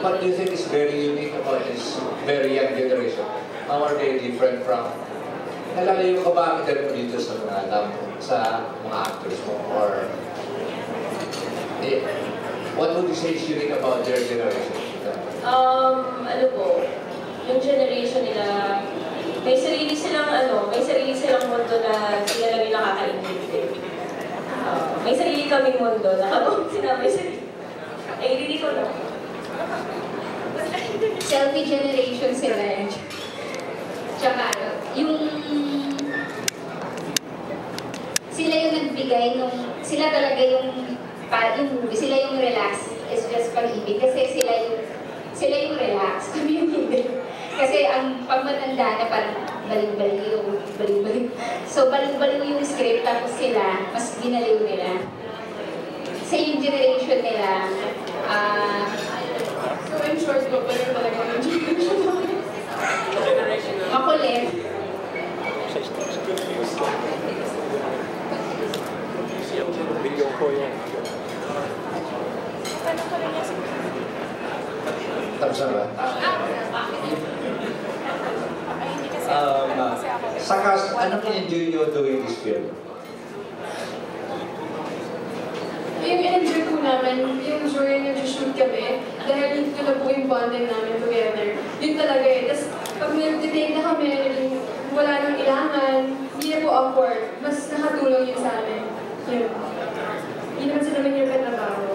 what do you think is very unique about this very young generation? How are they different from, nalala yung kabakit mo dito sa mga alam sa mga actors mo? Or, what would you say is unique about their generation? Ano po, yung generation nila, may sarili silang mundo na sila lang yung nakakaintindi. May sarili kaming mundo na habang sinabi sarili. Ay, hindi ko lang. Selfie generation sila eh. Tsaka, yung... Sila yung nagbigay nung... Sila talaga yung movie, sila yung relax is just pag-ibig. Kasi sila yung relax, kami yung hindi. Kasi ang pagmatanda na parang baliw-baliw. So, baliw-baliw yung script, tapos sila, mas ginaliw nila. Sa yung generation nila, So, in short, baliw talaga yung generation namin. makulit. Video ko yan. Tapos na ba? Sa cast, anong in-enjoy nyo doing this film? Yung in-enjoy ko namin, yung during nag-shoot kami, dahil yun na po yung bonding namin together. Yun talaga eh. Tapos pag nag-take na kami, wala nang ilangan, hindi na po awkward. Mas nakatulong yun sa amin. Yun. Yun naman sila mahirap na trabaho.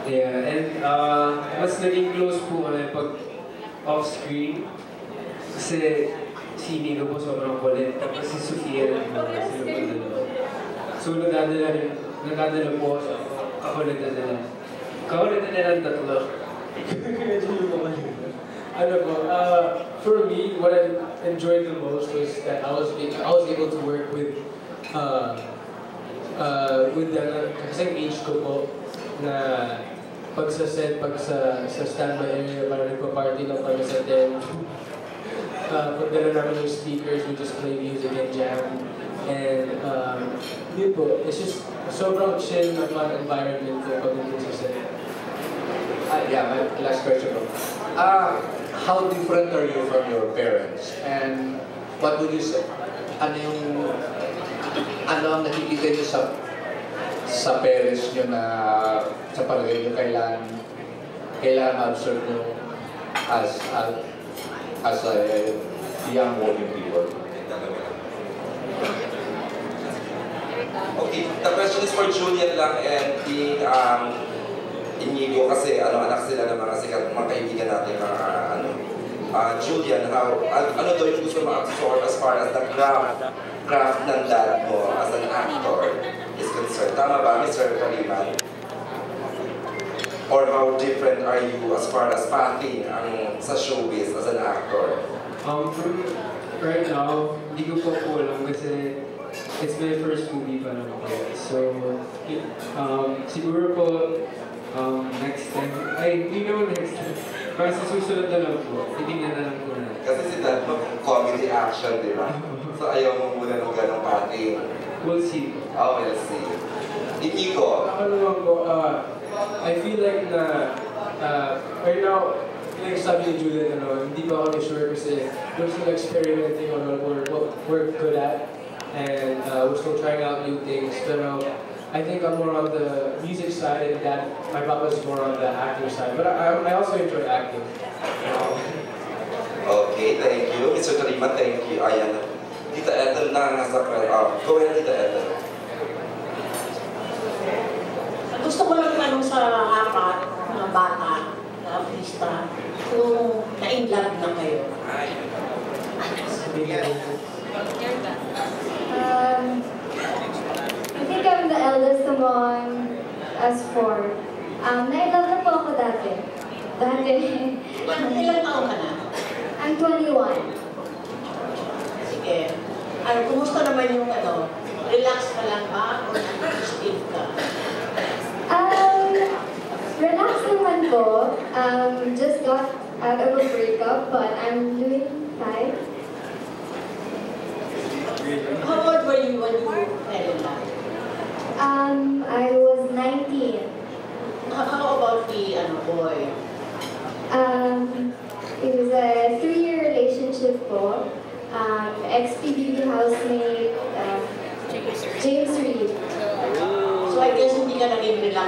Yeah, and mas naging close po kami pag off-screen. Kasi si Nico po sobrang kulit. Tapos si Sofia rin po sila po dalawa. So nagdadala po sa kakulitan nila. Kakulitan nila ang tatlo. Ano po, for me, what I enjoyed the most was that I was able to work with the kasing age ko po na pag sa set, pag sa standby area, parang nagpa-party lang kami sa tent. Pagdala namin yung speakers, we just play music and jam. And yun po, it's just sobrang chill na fun environment po pag nandun sa set. Yeah, my last question. How different are you from your parents? And what would you say? Ano ang nakikita niyo sa parents niyo na sa palagay niyo kailangan ma-observe niyo as a young working people? Okay, the question is for Julian lang and Inigo kasi anak sila ng mga sikat, mga kaibigan natin Julian, ano daw yung gusto ma-absorb as far as the craft ng dad mo as an actor is concerned? Tama ba, Mr. Kaliman? Or how different are you as far as pathing sa showbiz as an actor? Right now, hindi ko po alam kasi it's my first movie pa naman po. So, siguro po, next time, hindi naman next time. Para sa susunod na lang po, titingnan na lang po na. Kasi si dad mo, comedy action, di ba? So ayaw mo muna ng ganong pathing. We'll see. Oh, we'll see. Inigo. Ako naman po, I feel like na, right now, like sabi ni Julian, hindi pa ako sure kasi we're still experimenting on what we're good at. And we're still trying out new things. Pero I think I'm more on the music side and that my papa's more on the acting side. But I also enjoy acting. Okay, thank you. Mr. Kalima, thank you. Ayan. Tita Ethel na nasa go ahead, Tita Ethel. Gusto ko lang tanong sa apat na bata na artista kung na-in-love na kayo. I think I'm the eldest among us four. Na-in-love na po ako dati. Ilang taon ka na? I'm 21. Sige. Kumusta naman yung relax ka lang ba o stiff ka? Relax naman po. Just got out of a breakup, but I'm doing fine. How old were you when you fell in love? I was 19. How about the boy? It was a 3-year relationship po. Ex-PBB housemate, James Reid. So I guess hindi ka naging relax.